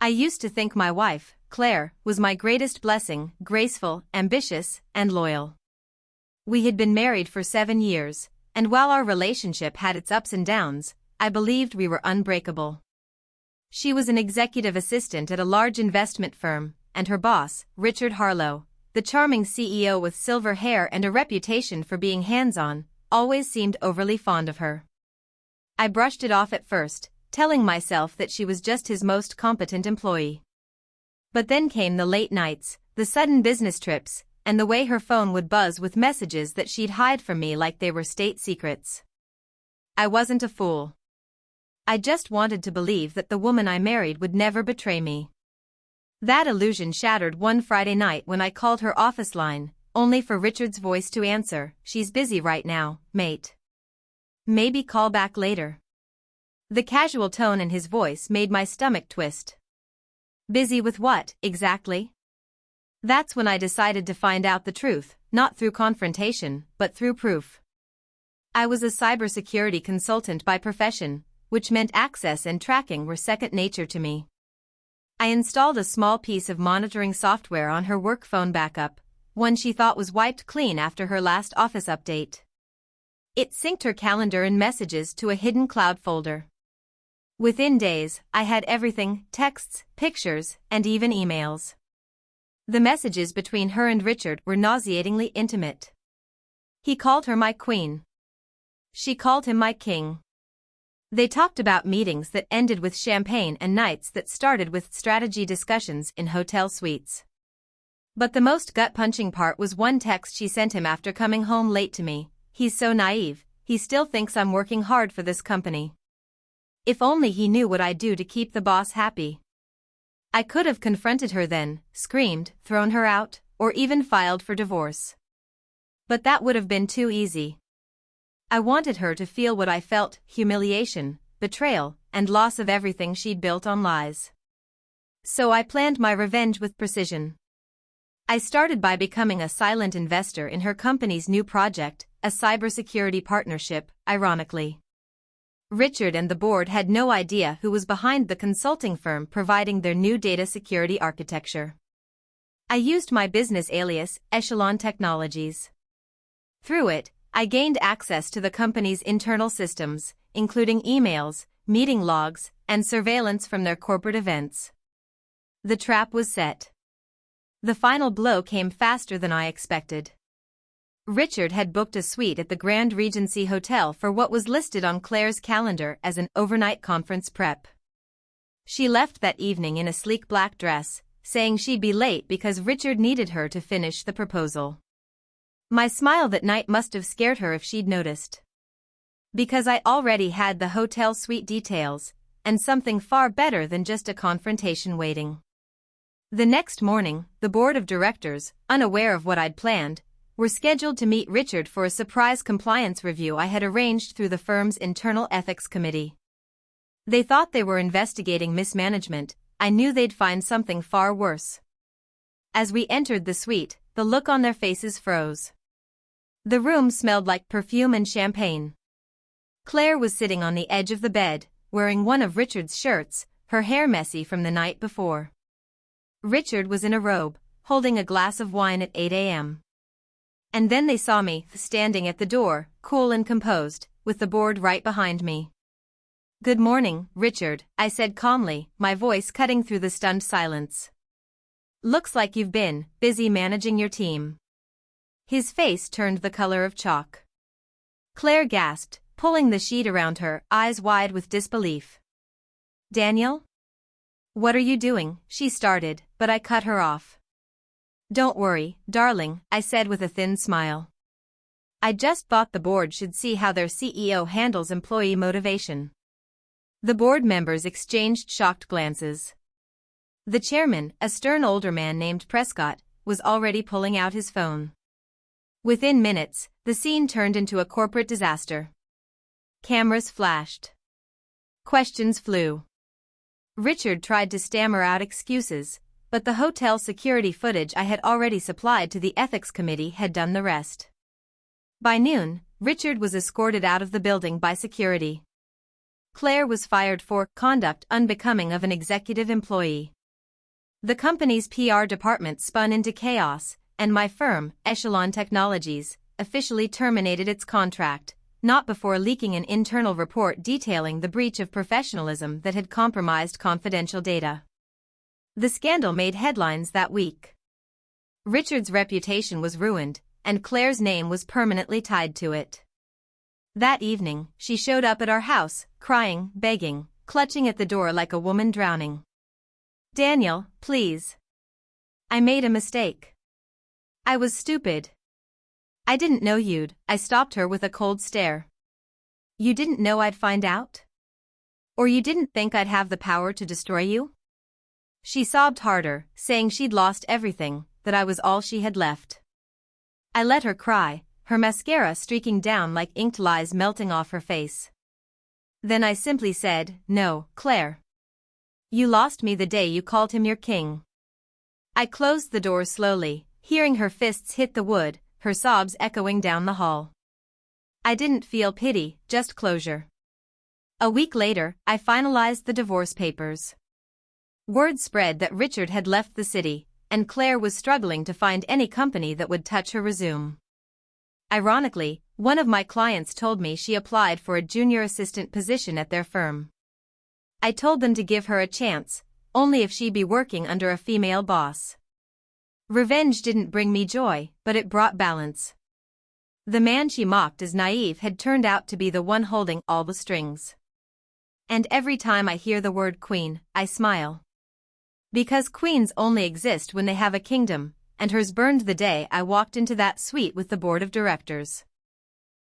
I used to think my wife, Claire, was my greatest blessing, graceful, ambitious, and loyal. We had been married for 7 years, and while our relationship had its ups and downs, I believed we were unbreakable. She was an executive assistant at a large investment firm, and her boss, Richard Harlow, the charming CEO with silver hair and a reputation for being hands-on, always seemed overly fond of her. I brushed it off at first, telling myself that she was just his most competent employee. But then came the late nights, the sudden business trips, and the way her phone would buzz with messages that she'd hide from me like they were state secrets. I wasn't a fool. I just wanted to believe that the woman I married would never betray me. That illusion shattered one Friday night when I called her office line, only for Richard's voice to answer, "She's busy right now, mate. Maybe call back later." The casual tone in his voice made my stomach twist. Busy with what, exactly? That's when I decided to find out the truth, not through confrontation, but through proof. I was a cybersecurity consultant by profession, which meant access and tracking were second nature to me. I installed a small piece of monitoring software on her work phone backup, one she thought was wiped clean after her last Office update. It synced her calendar and messages to a hidden cloud folder. Within days, I had everything, texts, pictures, and even emails. The messages between her and Richard were nauseatingly intimate. He called her my queen. She called him my king. They talked about meetings that ended with champagne and nights that started with strategy discussions in hotel suites. But the most gut-punching part was one text she sent him after coming home late to me. "He's so naive, he still thinks I'm working hard for this company. If only he knew what I do to keep the boss happy." I could have confronted her then, screamed, thrown her out, or even filed for divorce. But that would have been too easy. I wanted her to feel what I felt: humiliation, betrayal, and loss of everything she'd built on lies. So I planned my revenge with precision. I started by becoming a silent investor in her company's new project, a cybersecurity partnership, ironically. Richard and the board had no idea who was behind the consulting firm providing their new data security architecture. I used my business alias, Echelon Technologies. Through it, I gained access to the company's internal systems, including emails, meeting logs, and surveillance from their corporate events. The trap was set. The final blow came faster than I expected. Richard had booked a suite at the Grand Regency Hotel for what was listed on Claire's calendar as an overnight conference prep. She left that evening in a sleek black dress, saying she'd be late because Richard needed her to finish the proposal. My smile that night must have scared her if she'd noticed. Because I already had the hotel suite details, and something far better than just a confrontation waiting. The next morning, the board of directors, unaware of what I'd planned, were scheduled to meet Richard for a surprise compliance review I had arranged through the firm's internal ethics committee. They thought they were investigating mismanagement. I knew they'd find something far worse. As we entered the suite, the look on their faces froze. The room smelled like perfume and champagne. Claire was sitting on the edge of the bed, wearing one of Richard's shirts, her hair messy from the night before. Richard was in a robe, holding a glass of wine at 8 a.m. And then they saw me, standing at the door, cool and composed, with the board right behind me. "Good morning, Richard," I said calmly, my voice cutting through the stunned silence. "Looks like you've been busy managing your team." His face turned the color of chalk. Claire gasped, pulling the sheet around her, eyes wide with disbelief. "Daniel? What are you doing?" she started, but I cut her off. "Don't worry, darling," I said with a thin smile. "I just thought the board should see how their CEO handles employee motivation." The board members exchanged shocked glances. The chairman, a stern older man named Prescott, was already pulling out his phone. Within minutes, the scene turned into a corporate disaster. Cameras flashed. Questions flew. Richard tried to stammer out excuses, but the hotel security footage I had already supplied to the ethics committee had done the rest. By noon, Richard was escorted out of the building by security. Claire was fired for conduct unbecoming of an executive employee. The company's PR department spun into chaos, and my firm, Echelon Technologies, officially terminated its contract, not before leaking an internal report detailing the breach of professionalism that had compromised confidential data. The scandal made headlines that week. Richard's reputation was ruined, and Claire's name was permanently tied to it. That evening, she showed up at our house, crying, begging, clutching at the door like a woman drowning. "Daniel, please. I made a mistake. I was stupid. I didn't know you'd." I stopped her with a cold stare. "You didn't know I'd find out? Or you didn't think I'd have the power to destroy you?" She sobbed harder, saying she'd lost everything, that I was all she had left. I let her cry, her mascara streaking down like inked lies melting off her face. Then I simply said, "No, Claire. You lost me the day you called him your king." I closed the door slowly, hearing her fists hit the wood, her sobs echoing down the hall. I didn't feel pity, just closure. A week later, I finalized the divorce papers. Word spread that Richard had left the city, and Claire was struggling to find any company that would touch her resume. Ironically, one of my clients told me she applied for a junior assistant position at their firm. I told them to give her a chance, only if she'd be working under a female boss. Revenge didn't bring me joy, but it brought balance. The man she mocked as naive had turned out to be the one holding all the strings. And every time I hear the word queen, I smile. Because queens only exist when they have a kingdom, and hers burned the day I walked into that suite with the board of directors.